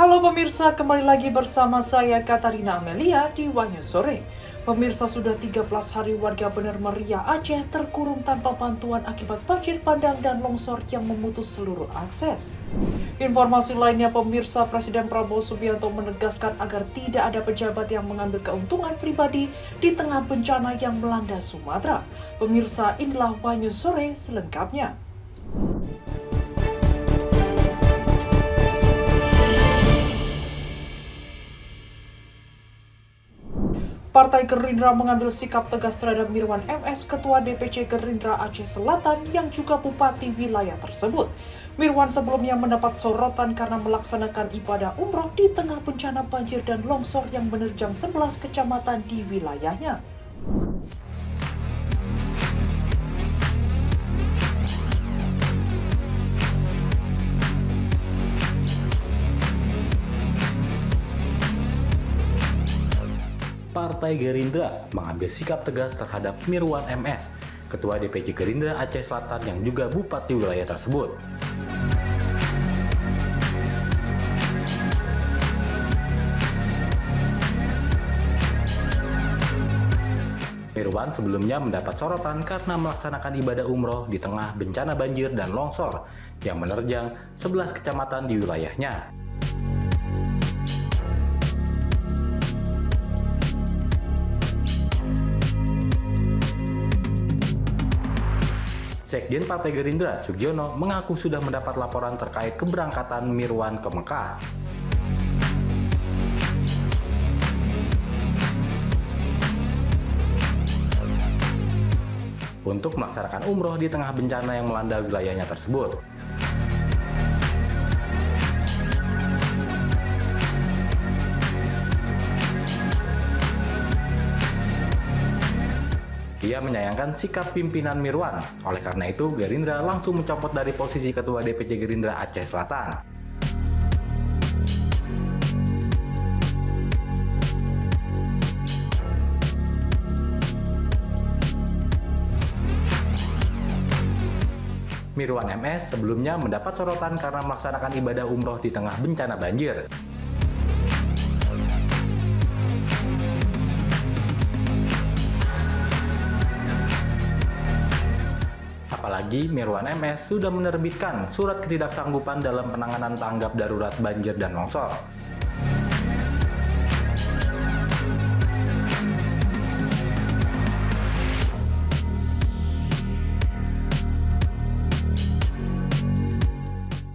Halo pemirsa, kembali lagi bersama saya Katarina Amelia di Wahyu Sore. Pemirsa, sudah 13 hari warga Bener Meriah Aceh terkurung tanpa bantuan akibat banjir bandang dan longsor yang memutus seluruh akses. Informasi lainnya pemirsa, Presiden Prabowo Subianto menegaskan agar tidak ada pejabat yang mengambil keuntungan pribadi di tengah bencana yang melanda Sumatera. Pemirsa, inilah Wahyu Sore selengkapnya. Partai Gerindra mengambil sikap tegas terhadap Mirwan MS, Ketua DPC Gerindra Aceh Selatan yang juga Bupati wilayah tersebut. Mirwan sebelumnya mendapat sorotan karena melaksanakan ibadah umroh di tengah bencana banjir dan longsor yang menerjang 11 kecamatan di wilayahnya. Partai Gerindra mengambil sikap tegas terhadap Mirwan MS, Ketua DPC Gerindra Aceh Selatan yang juga Bupati wilayah tersebut. Mirwan sebelumnya mendapat sorotan karena melaksanakan ibadah umroh di tengah bencana banjir dan longsor yang menerjang 11 kecamatan di wilayahnya. Sekjen Partai Gerindra, Sugiono, mengaku sudah mendapat laporan terkait keberangkatan Mirwan ke Mekah. Untuk melaksanakan umroh di tengah bencana yang melanda wilayahnya tersebut. Ia menyayangkan sikap pimpinan Mirwan. Oleh karena itu, Gerindra langsung mencopot dari posisi Ketua DPC Gerindra Aceh Selatan. Mirwan MS sebelumnya mendapat sorotan karena melaksanakan ibadah umroh di tengah bencana banjir. Apalagi Mirwan MS sudah menerbitkan surat ketidaksanggupan dalam penanganan tanggap darurat banjir dan longsor.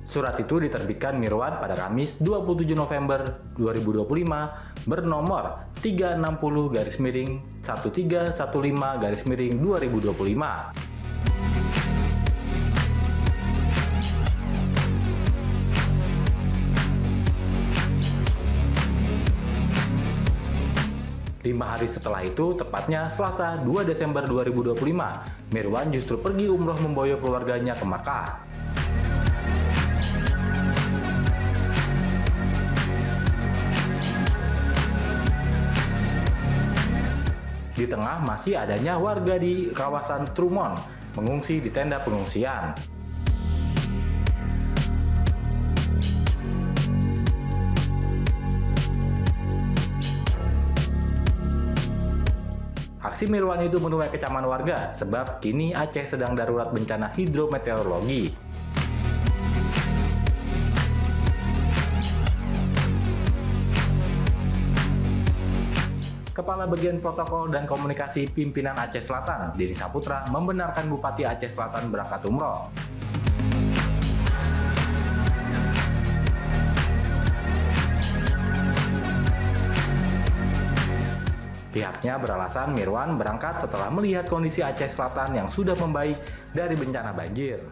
Surat itu diterbitkan Mirwan pada Kamis 27 November 2025 bernomor 360-1315-2025. Lima hari setelah itu, tepatnya Selasa 2 Desember 2025, Mirwan justru pergi umroh memboyong keluarganya ke Makkah. Di tengah masih adanya warga di kawasan Trumon mengungsi di tenda pengungsian. Aksi Mirwan itu menuai kecaman warga sebab kini Aceh sedang darurat bencana hidrometeorologi. Kepala Bagian Protokol dan Komunikasi Pimpinan Aceh Selatan, Denny Saputra, membenarkan Bupati Aceh Selatan berangkat umroh. Pihaknya beralasan Mirwan berangkat setelah melihat kondisi Aceh Selatan yang sudah membaik dari bencana banjir.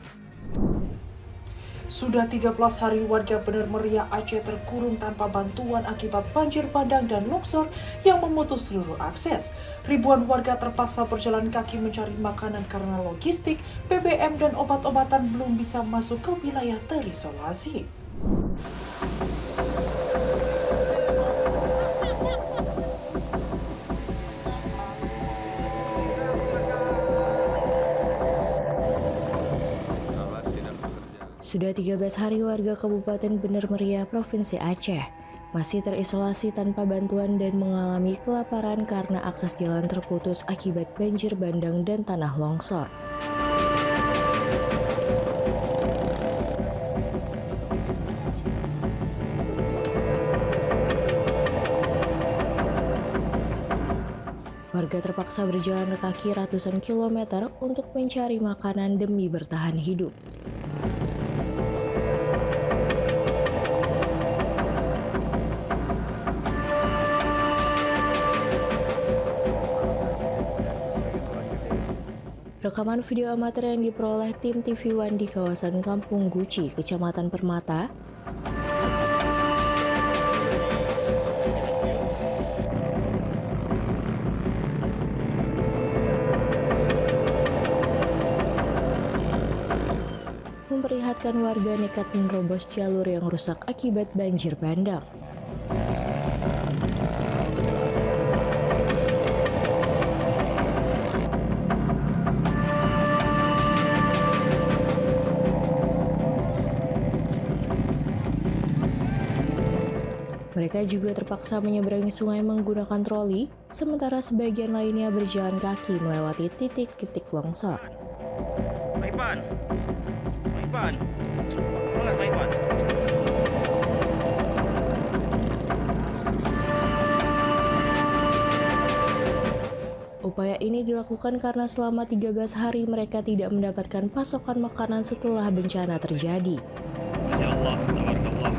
Sudah 13 hari warga Bener Meriah Aceh terkurung tanpa bantuan akibat banjir bandang dan longsor yang memutus seluruh akses. Ribuan warga terpaksa berjalan kaki mencari makanan karena logistik, BBM dan obat-obatan belum bisa masuk ke wilayah terisolasi. Sudah 13 hari warga Kabupaten Bener Meriah, Provinsi Aceh masih terisolasi tanpa bantuan dan mengalami kelaparan karena akses jalan terputus akibat banjir bandang dan tanah longsor. Warga terpaksa berjalan kaki ratusan kilometer untuk mencari makanan demi bertahan hidup. Rekaman video amatir yang diperoleh tim TV One di kawasan Kampung Guci, Kecamatan Permata, memperlihatkan warga nekat menerobos jalur yang rusak akibat banjir bandang. Mereka juga terpaksa menyeberangi sungai menggunakan troli, sementara sebagian lainnya berjalan kaki melewati titik-titik longsor. Maipan, semangat Maipan. Upaya ini dilakukan karena selama 13 hari mereka tidak mendapatkan pasokan makanan setelah bencana terjadi. Masya Allah, tabarakallah.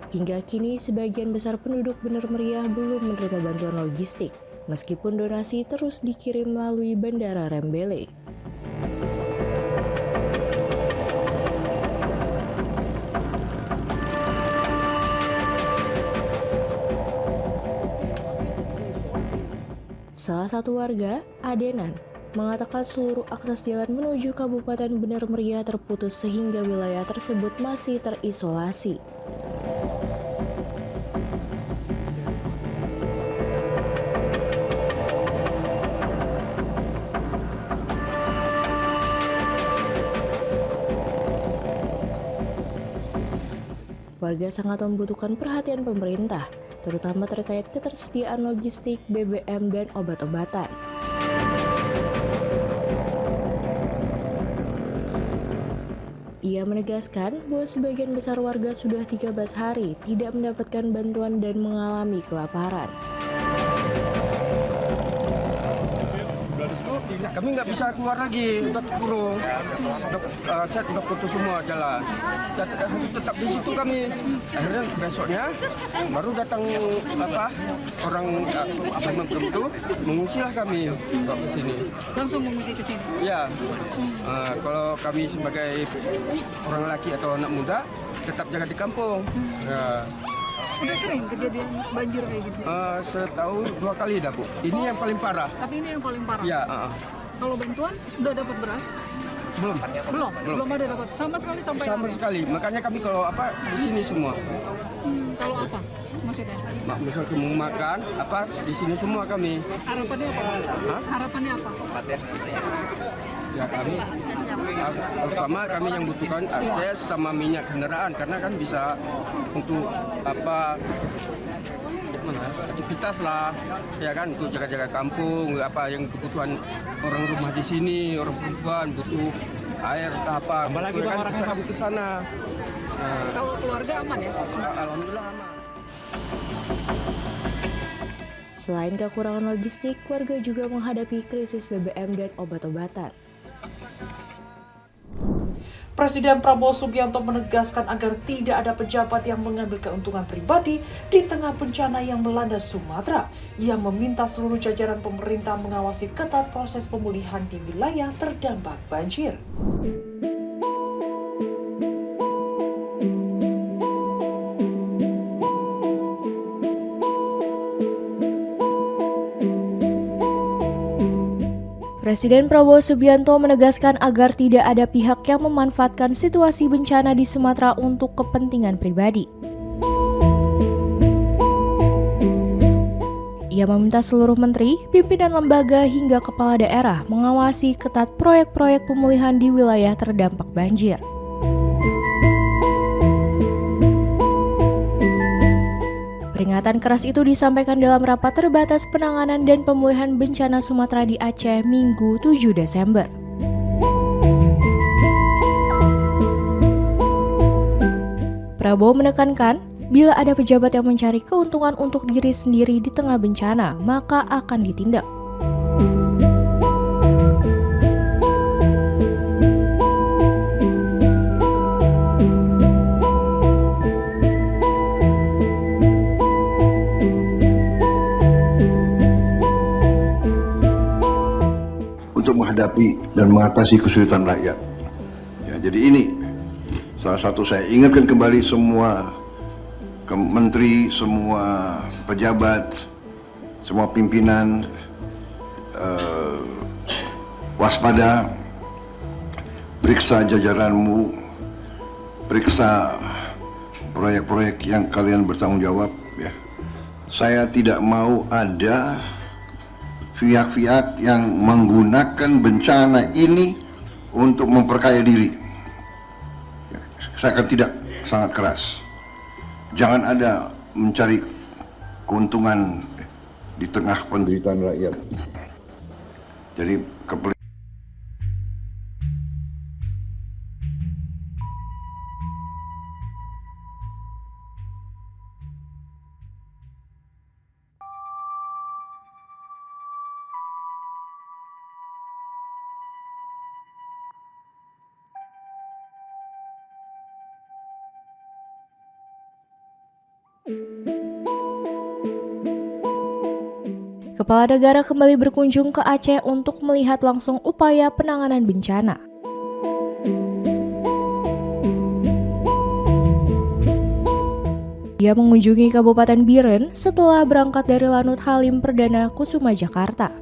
Hingga kini, sebagian besar penduduk Bener Meriah belum menerima bantuan logistik, meskipun donasi terus dikirim melalui Bandara Rembele. Salah satu warga, Adenan, mengatakan seluruh akses jalan menuju Kabupaten Bener Meriah terputus sehingga wilayah tersebut masih terisolasi. Warga sangat membutuhkan perhatian pemerintah, terutama terkait ketersediaan logistik, BBM, dan obat-obatan. Ia menegaskan bahwa sebagian besar warga sudah 13 hari tidak mendapatkan bantuan dan mengalami kelaparan. Kami nggak bisa keluar lagi, udah kurung, set udah putus semua jalan. Harus tetap di situ kami. Akhirnya besoknya baru datang orang itu mengungsilah kami ke sini. Langsung mengungsi ke sini? Ya, kalau kami sebagai orang laki atau anak muda tetap jaga di kampung. Ya. Udah sering kejadian banjir kayak gitu? Setahun 2 kali dah, Bu. Ini yang paling parah. Tapi ini yang paling parah? Ya. Kalau bantuan udah dapat beras? Belum ada dapat sama sekali sampai sama sekali. Makanya kami kalau di sini semua. Kalau apa maksudnya? Misal mau makan di sini semua kami. Harapannya apa? Harapannya apa? Ya kami pertama kami yang butuhkan akses sama minyak kendaraan karena kan bisa untuk aktivitas lah, ya kan, untuk jaga-jaga kampung, yang kebutuhan orang rumah di sini, orang perempuan butuh air apa, Apalagi kan orang bisa kami ke sana. Kalau keluarga aman ya? Alhamdulillah aman. Selain kekurangan logistik, warga juga menghadapi krisis BBM dan obat-obatan. Presiden Prabowo Subianto menegaskan agar tidak ada pejabat yang mengambil keuntungan pribadi di tengah bencana yang melanda Sumatera. Ia meminta seluruh jajaran pemerintah mengawasi ketat proses pemulihan di wilayah terdampak banjir. Presiden Prabowo Subianto menegaskan agar tidak ada pihak yang memanfaatkan situasi bencana di Sumatera untuk kepentingan pribadi. Ia meminta seluruh menteri, pimpinan lembaga hingga kepala daerah mengawasi ketat proyek-proyek pemulihan di wilayah terdampak banjir. Peringatan keras itu disampaikan dalam rapat terbatas penanganan dan pemulihan bencana Sumatera di Aceh Minggu 7 Desember. Prabowo menekankan, bila ada pejabat yang mencari keuntungan untuk diri sendiri di tengah bencana, maka akan ditindak. Untuk menghadapi dan mengatasi kesulitan rakyat. Ya, jadi ini salah satu saya ingatkan kembali semua menteri, semua pejabat, semua pimpinan, waspada, periksa jajaranmu, periksa proyek-proyek yang kalian bertanggung jawab. Ya. Saya tidak mau ada pihak-pihak yang menggunakan bencana ini untuk memperkaya diri. Saya akan tidak, sangat keras. Jangan ada mencari keuntungan di tengah penderitaan rakyat. Jadi Kepala negara kembali berkunjung ke Aceh untuk melihat langsung upaya penanganan bencana. Dia mengunjungi Kabupaten Biren setelah berangkat dari Lanut Halim Perdana Kusuma, Jakarta.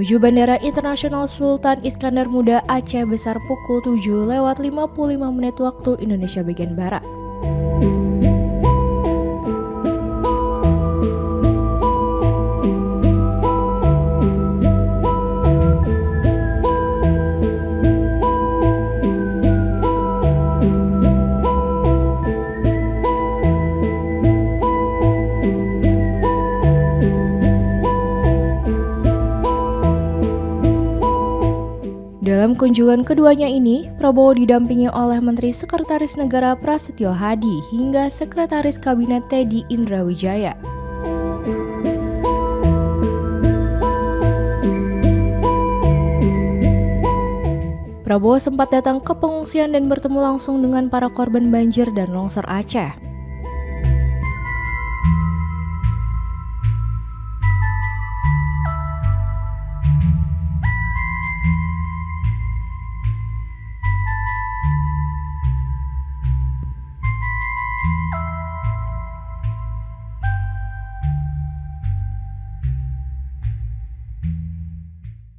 Menuju Bandara Internasional Sultan Iskandar Muda Aceh Besar pukul 7:55 waktu Indonesia bagian Barat. Dalam kunjungan keduanya ini, Prabowo didampingi oleh Menteri Sekretaris Negara Prasetyo Hadi hingga Sekretaris Kabinet Teddy Indrawijaya. Prabowo sempat datang ke pengungsian dan bertemu langsung dengan para korban banjir dan longsor Aceh.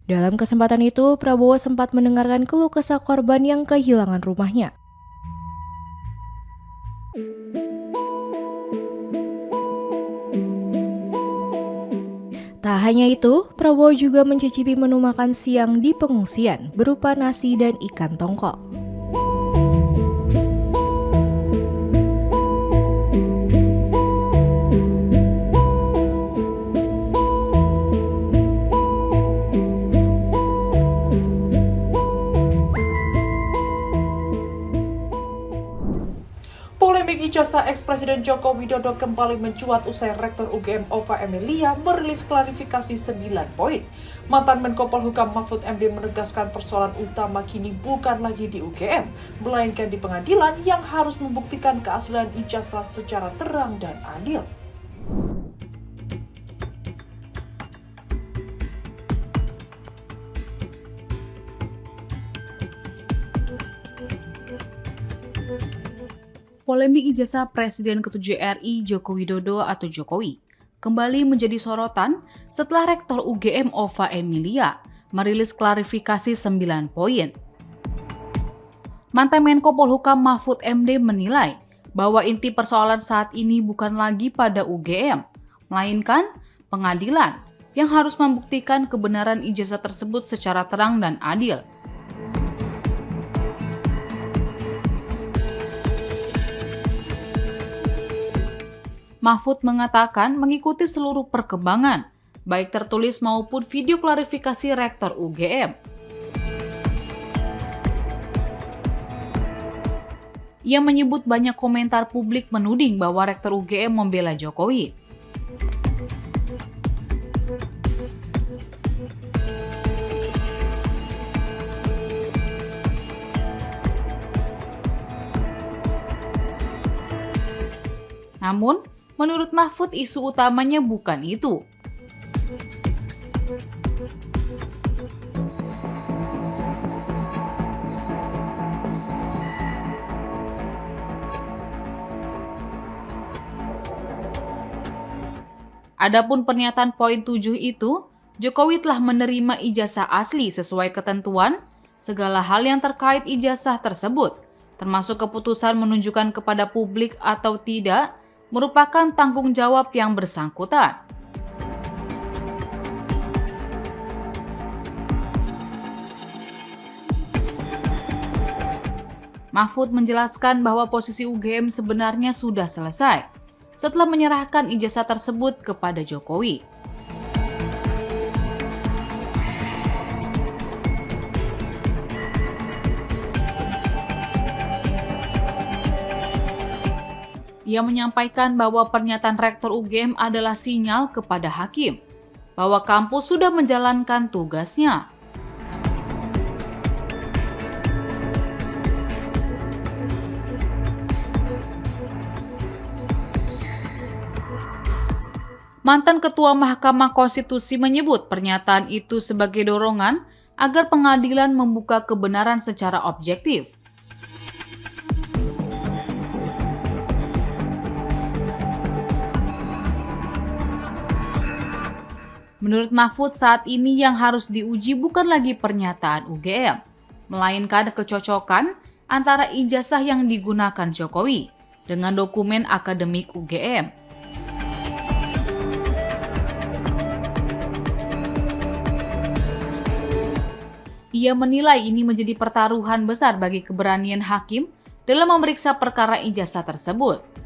Dalam kesempatan itu, Prabowo sempat mendengarkan keluh kesah korban yang kehilangan rumahnya. Tak hanya itu, Prabowo juga mencicipi menu makan siang di pengungsian berupa nasi dan ikan tongkol. Polemik ijazah ex-Presiden Joko Widodo kembali mencuat usai Rektor UGM Ova Emilia merilis klarifikasi 9 poin. Mantan Menko Polhukam Mahfud MD menegaskan persoalan utama kini bukan lagi di UGM, melainkan di pengadilan yang harus membuktikan keaslian ijazah secara terang dan adil. Polemik ijazah Presiden ke-7 RI Joko Widodo atau Jokowi kembali menjadi sorotan setelah Rektor UGM Ova Emilia merilis klarifikasi 9 poin. Mantan Menko Polhukam Mahfud MD menilai bahwa inti persoalan saat ini bukan lagi pada UGM, melainkan pengadilan yang harus membuktikan kebenaran ijazah tersebut secara terang dan adil. Mahfud mengatakan mengikuti seluruh perkembangan, baik tertulis maupun video klarifikasi Rektor UGM. Ia menyebut banyak komentar publik menuding bahwa Rektor UGM membela Jokowi. Namun, menurut Mahfud, isu utamanya bukan itu. Adapun pernyataan poin 7 itu, Jokowi telah menerima ijazah asli sesuai ketentuan, segala hal yang terkait ijazah tersebut, termasuk keputusan menunjukkan kepada publik atau tidak, merupakan tanggung jawab yang bersangkutan. Mahfud menjelaskan bahwa posisi UGM sebenarnya sudah selesai setelah menyerahkan ijazah tersebut kepada Jokowi. Ia menyampaikan bahwa pernyataan Rektor UGM adalah sinyal kepada hakim bahwa kampus sudah menjalankan tugasnya. Mantan Ketua Mahkamah Konstitusi menyebut pernyataan itu sebagai dorongan agar pengadilan membuka kebenaran secara objektif. Menurut Mahfud, saat ini yang harus diuji bukan lagi pernyataan UGM, melainkan kecocokan antara ijazah yang digunakan Jokowi dengan dokumen akademik UGM. Ia menilai ini menjadi pertaruhan besar bagi keberanian hakim dalam memeriksa perkara ijazah tersebut.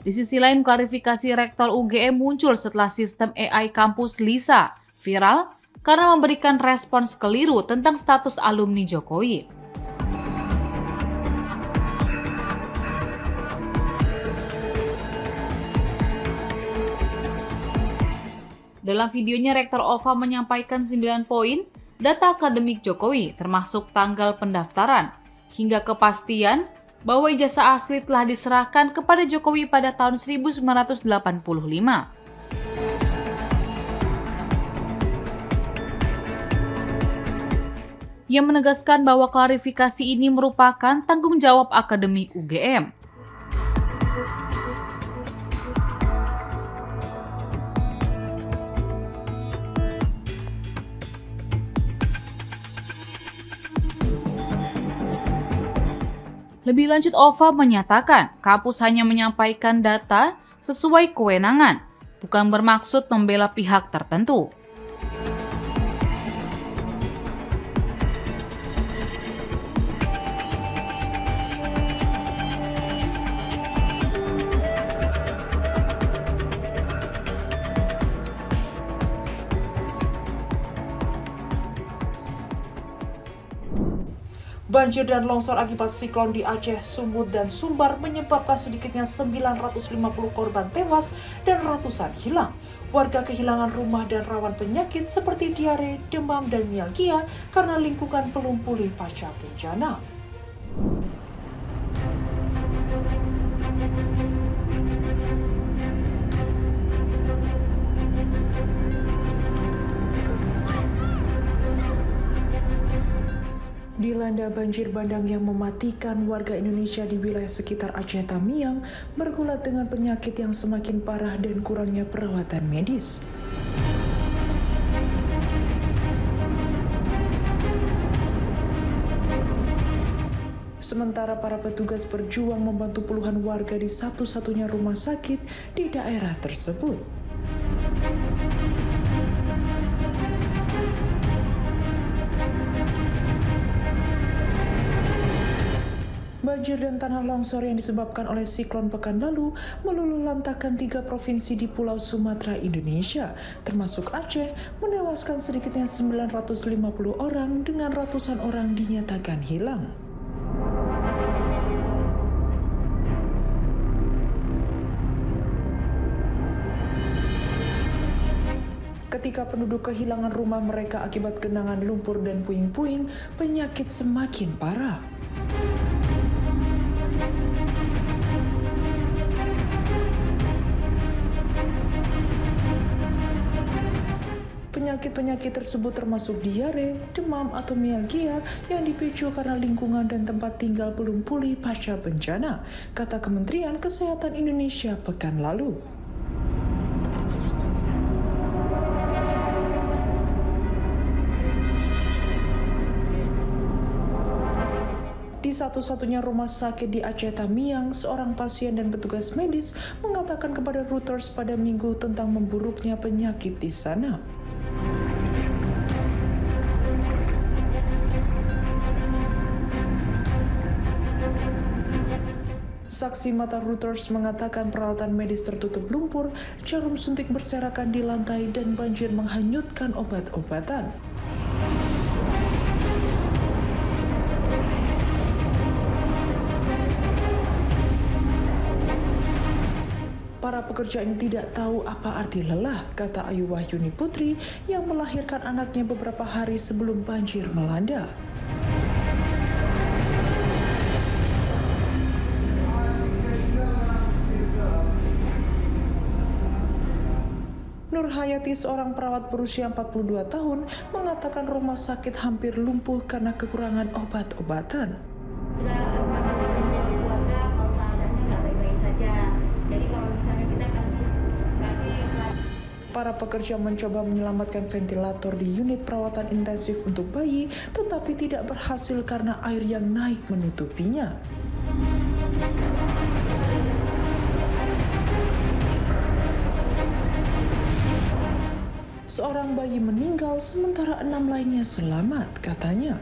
Di sisi lain, klarifikasi Rektor UGM muncul setelah sistem AI kampus LISA viral karena memberikan respons keliru tentang status alumni Jokowi. Dalam videonya, Rektor Ova menyampaikan 9 poin data akademik Jokowi, termasuk tanggal pendaftaran, hingga kepastian bahwa ijazah asli telah diserahkan kepada Jokowi pada tahun 1985. Ia menegaskan bahwa klarifikasi ini merupakan tanggung jawab akademik UGM. Lebih lanjut, Ova menyatakan kampus hanya menyampaikan data sesuai kewenangan, bukan bermaksud membela pihak tertentu. Banjir dan longsor akibat siklon di Aceh, Sumut, dan Sumbar menyebabkan sedikitnya 950 korban tewas dan ratusan hilang. Warga kehilangan rumah dan rawan penyakit seperti diare, demam, dan mialgia karena lingkungan belum pulih pasca bencana. dilanda banjir bandang yang mematikan warga Indonesia di wilayah sekitar Aceh Tamiang bergulat dengan penyakit yang semakin parah dan kurangnya perawatan medis. Sementara para petugas berjuang membantu puluhan warga di satu-satunya rumah sakit di daerah tersebut. Banjir dan tanah longsor yang disebabkan oleh siklon pekan lalu meluluhlantakkan 3 provinsi di Pulau Sumatera, Indonesia, termasuk Aceh, menewaskan sedikitnya 950 orang dengan ratusan orang dinyatakan hilang. Ketika penduduk kehilangan rumah mereka akibat genangan lumpur dan puing-puing, penyakit semakin parah. Penyakit-penyakit tersebut termasuk diare, demam atau mialgia yang dipicu karena lingkungan dan tempat tinggal belum pulih pasca bencana, kata Kementerian Kesehatan Indonesia pekan lalu. Di satu-satunya rumah sakit di Aceh Tamiang, seorang pasien dan petugas medis mengatakan kepada Reuters pada Minggu tentang memburuknya penyakit di sana. Saksi mata Reuters mengatakan peralatan medis tertutup lumpur, jarum suntik berserakan di lantai, dan banjir menghanyutkan obat-obatan. Para pekerja ini tidak tahu apa arti lelah, kata Ayu Wahyuni Putri yang melahirkan anaknya beberapa hari sebelum banjir melanda. Nur Hayati, seorang perawat berusia 42 tahun, mengatakan rumah sakit hampir lumpuh karena kekurangan obat-obatan. Para pekerja mencoba menyelamatkan ventilator di unit perawatan intensif untuk bayi, tetapi tidak berhasil karena air yang naik menutupinya. Seorang bayi meninggal, sementara 6 lainnya selamat, katanya.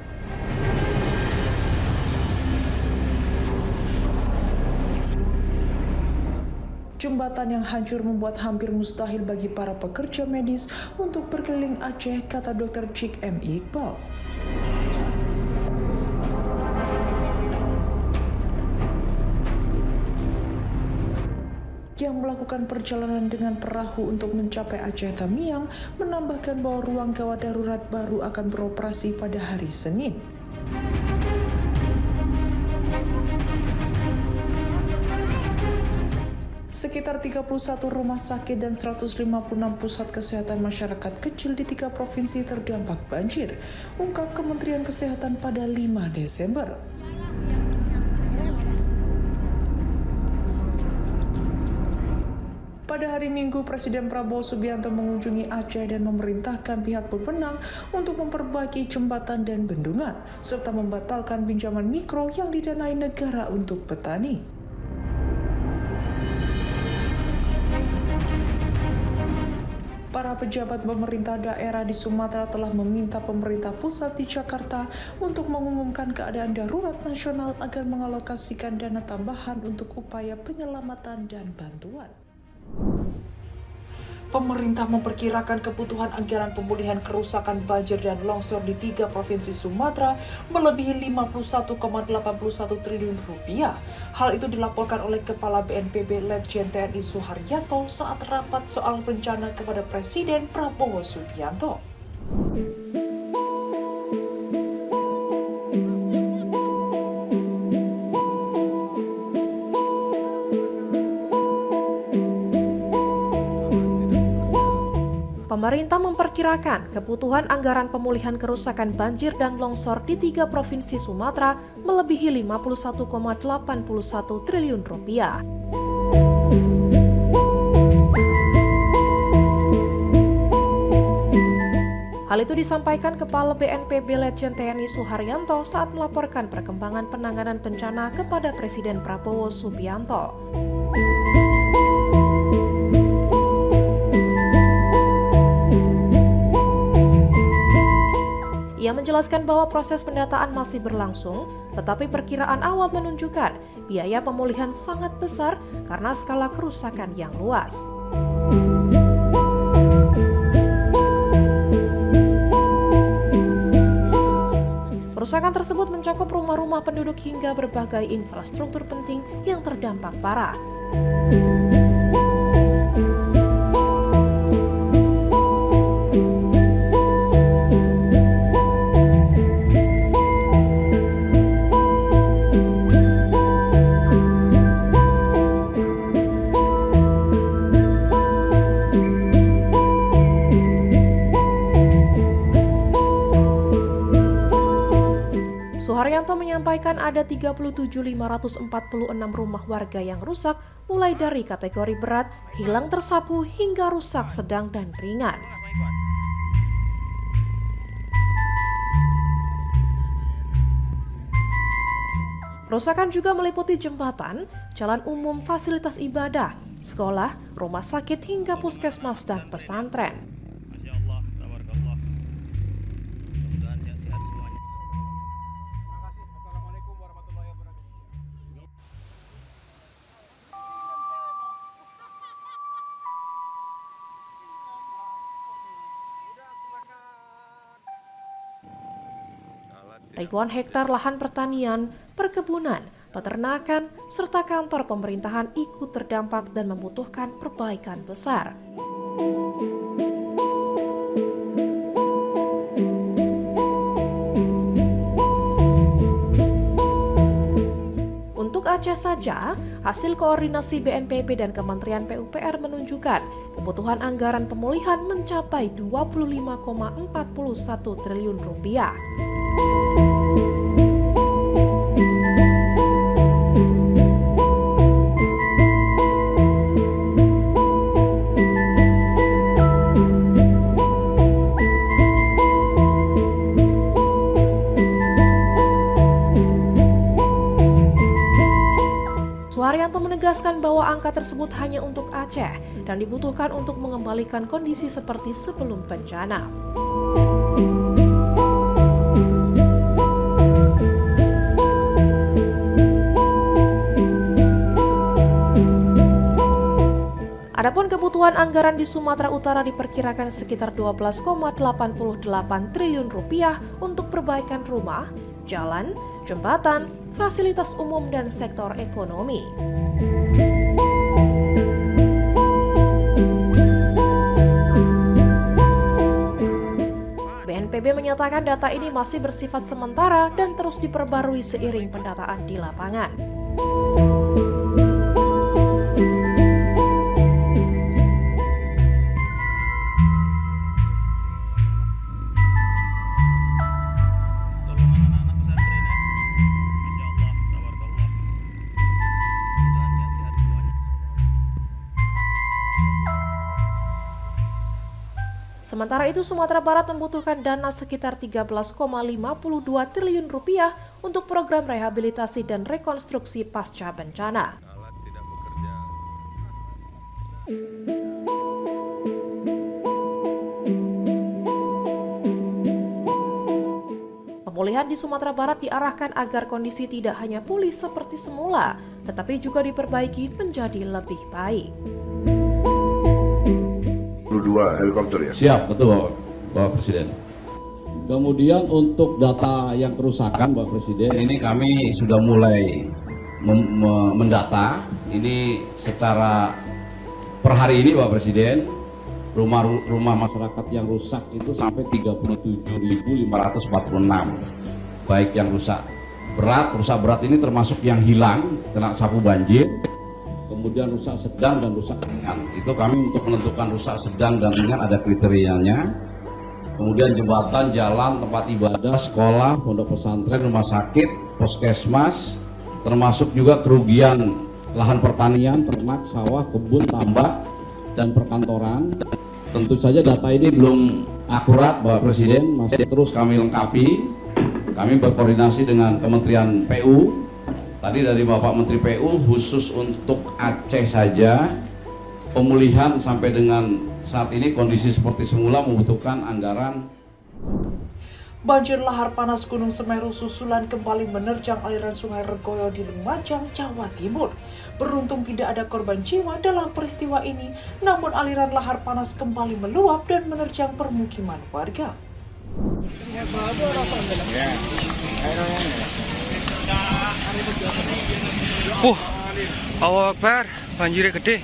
Jembatan yang hancur membuat hampir mustahil bagi para pekerja medis untuk berkeliling Aceh, kata Dr. Cik M. Iqbal. Yang melakukan perjalanan dengan perahu untuk mencapai Aceh Tamiang menambahkan bahwa ruang gawat darurat baru akan beroperasi pada hari Senin. Sekitar 31 rumah sakit dan 156 pusat kesehatan masyarakat kecil di 3 provinsi terdampak banjir, ungkap Kementerian Kesehatan pada 5 Desember. Pada hari Minggu, Presiden Prabowo Subianto mengunjungi Aceh dan memerintahkan pihak berwenang untuk memperbaiki jembatan dan bendungan, serta membatalkan pinjaman mikro yang didanai negara untuk petani. Para pejabat pemerintah daerah di Sumatera telah meminta pemerintah pusat di Jakarta untuk mengumumkan keadaan darurat nasional agar mengalokasikan dana tambahan untuk upaya penyelamatan dan bantuan. Pemerintah memperkirakan kebutuhan anggaran pemulihan kerusakan banjir dan longsor di 3 provinsi Sumatera melebihi 51,81 triliun rupiah. Hal itu dilaporkan oleh Kepala BNPB Letjen TNI Suharyanto saat rapat soal bencana kepada Presiden Prabowo Subianto. Pemerintah memperkirakan kebutuhan anggaran pemulihan kerusakan banjir dan longsor di 3 provinsi Sumatera melebihi 51,81 triliun rupiah. Hal itu disampaikan Kepala BNPB Letjen TNI Suharyanto saat melaporkan perkembangan penanganan bencana kepada Presiden Prabowo Subianto. Ia menjelaskan bahwa proses pendataan masih berlangsung, tetapi perkiraan awal menunjukkan biaya pemulihan sangat besar karena skala kerusakan yang luas. Kerusakan tersebut mencakup rumah-rumah penduduk hingga berbagai infrastruktur penting yang terdampak parah. Suharyanto menyampaikan ada 37.546 rumah warga yang rusak, mulai dari kategori berat, hilang tersapu, hingga rusak sedang dan ringan. Kerusakan juga meliputi jembatan, jalan umum, fasilitas ibadah, sekolah, rumah sakit, hingga puskesmas dan pesantren. Masya Allah, tabarakallah. Mudah-mudahan sehat-sehat semuanya. Assalamualaikum warahmatullahi wabarakatuh. Ribuan hektar lahan pertanian, perkebunan, peternakan, serta kantor pemerintahan ikut terdampak dan membutuhkan perbaikan besar. Untuk Aceh saja, hasil koordinasi BNPB dan Kementerian PUPR menunjukkan kebutuhan anggaran pemulihan mencapai 25,41 triliun rupiah. Suharyanto menegaskan bahwa angka tersebut hanya untuk Aceh dan dibutuhkan untuk mengembalikan kondisi seperti sebelum bencana. Adapun kebutuhan anggaran di Sumatera Utara diperkirakan sekitar 12,88 triliun rupiah untuk perbaikan rumah, jalan, jembatan, fasilitas umum, dan sektor ekonomi. BNPB menyatakan data ini masih bersifat sementara dan terus diperbarui seiring pendataan di lapangan. Sementara itu, Sumatera Barat membutuhkan dana sekitar 13,52 triliun rupiah untuk program rehabilitasi dan rekonstruksi pasca bencana. Pemulihan di Sumatera Barat diarahkan agar kondisi tidak hanya pulih seperti semula, tetapi juga diperbaiki menjadi lebih baik. 22 helikopter ya? Siap, betul Bapak Presiden. Kemudian untuk data yang kerusakan Bapak Presiden, ini kami sudah mulai mendata. Ini secara per hari ini Bapak Presiden, rumah masyarakat yang rusak itu sampai 37.546. Baik yang rusak berat ini termasuk yang hilang kena sapu banjir. kemudian rusak sedang dan rusak ringan. Itu kami untuk menentukan rusak sedang dan ringan ada kriterianya. Kemudian jembatan, jalan, tempat ibadah, sekolah, pondok pesantren, rumah sakit, puskesmas, termasuk juga kerugian lahan pertanian, ternak, sawah, kebun, tambak, dan perkantoran. Tentu saja data ini belum akurat, Bapak Presiden, masih terus kami lengkapi. Kami berkoordinasi dengan Kementerian PU. Tadi dari Bapak Menteri PU khusus untuk Aceh saja, pemulihan sampai dengan saat ini kondisi seperti semula membutuhkan anggaran. Banjir lahar panas Gunung Semeru susulan kembali menerjang aliran Sungai Regoyo di Lumajang, Jawa Timur. Beruntung tidak ada korban jiwa dalam peristiwa ini, namun aliran lahar panas kembali meluap dan menerjang permukiman warga. Allah Akbar, banjirnya gede.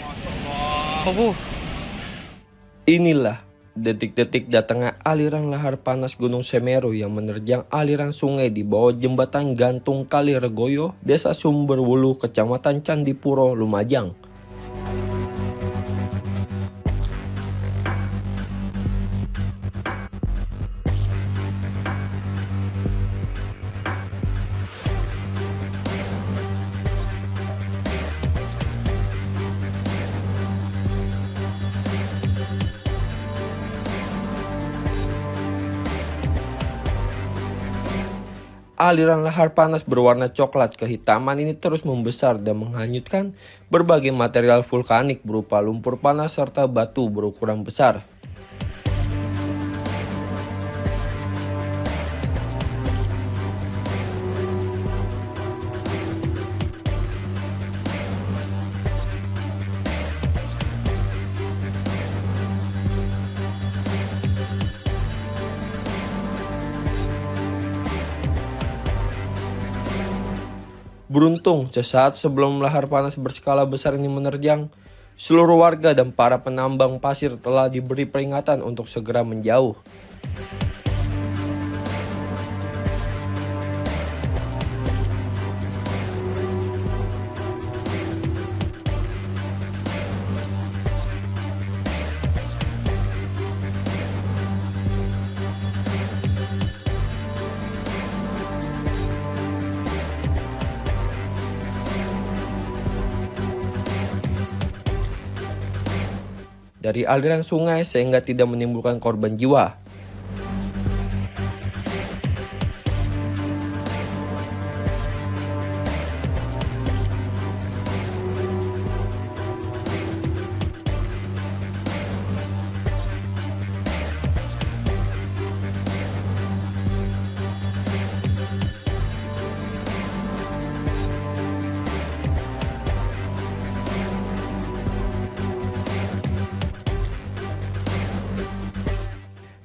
Inilah detik-detik datangnya aliran lahar panas Gunung Semeru yang menerjang aliran sungai di bawah jembatan gantung Kali Regoyo, Desa Sumberwulu, Kecamatan Candipuro, Lumajang. Aliran lahar panas berwarna coklat kehitaman ini terus membesar dan menghanyutkan berbagai material vulkanik berupa lumpur panas serta batu berukuran besar. Beruntung, sesaat sebelum lahar panas berskala besar ini menerjang, seluruh warga dan para penambang pasir telah diberi peringatan untuk segera menjauh. Dari aliran sungai sehingga tidak menimbulkan korban jiwa.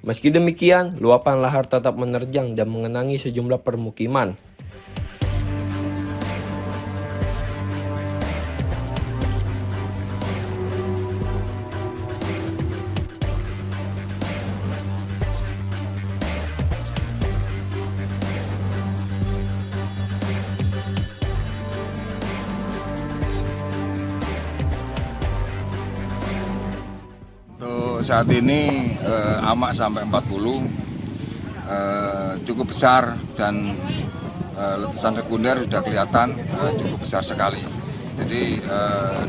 Meski demikian, luapan lahar tetap menerjang dan mengenangi sejumlah permukiman. Saat ini amak sampai 40 cukup besar dan letusan sekunder sudah kelihatan cukup besar sekali. Jadi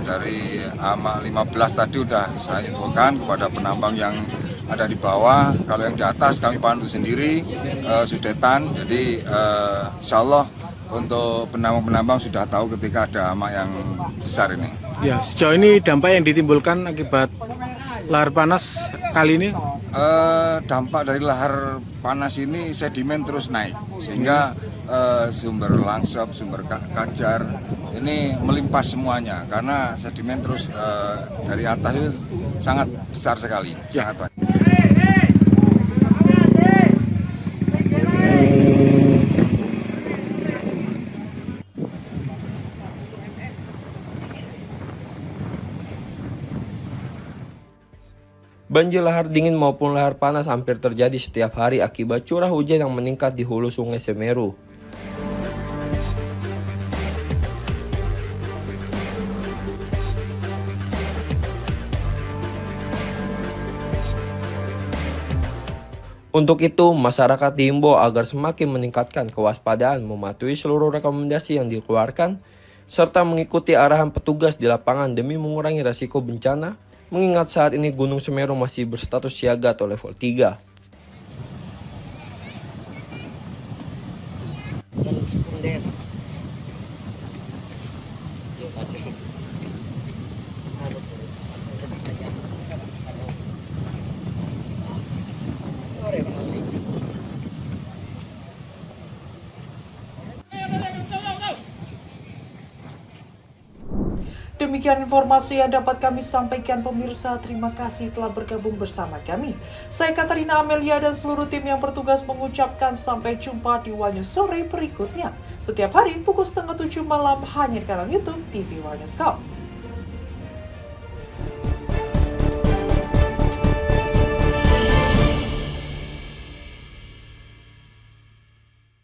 dari amak 15 tadi sudah saya infokan kepada penambang yang ada di bawah. Kalau yang di atas kami pandu sendiri sudetan. Jadi insya Allah untuk penambang-penambang sudah tahu ketika ada amak yang besar ini. Ya, sejauh ini dampak yang ditimbulkan akibat lahar panas kali ini? Dampak dari lahar panas ini sedimen terus naik sehingga sumber langsop, sumber kajar ini melimpas semuanya karena sedimen terus dari atas itu sangat besar sekali, sangat banyak. Banjir lahar dingin maupun lahar panas hampir terjadi setiap hari akibat curah hujan yang meningkat di hulu Sungai Semeru. Untuk itu, masyarakat diimbau agar semakin meningkatkan kewaspadaan, mematuhi seluruh rekomendasi yang dikeluarkan, serta mengikuti arahan petugas di lapangan demi mengurangi risiko bencana, mengingat saat ini Gunung Semeru masih berstatus siaga atau level 3. Demikian informasi yang dapat kami sampaikan pemirsa. Terima kasih telah bergabung bersama kami. Saya Katarina Amelia dan seluruh tim yang bertugas mengucapkan sampai jumpa di Wahyu Sore berikutnya. Setiap hari pukul 6:30 malam hanya di kanal YouTube TV Wahyu Scout.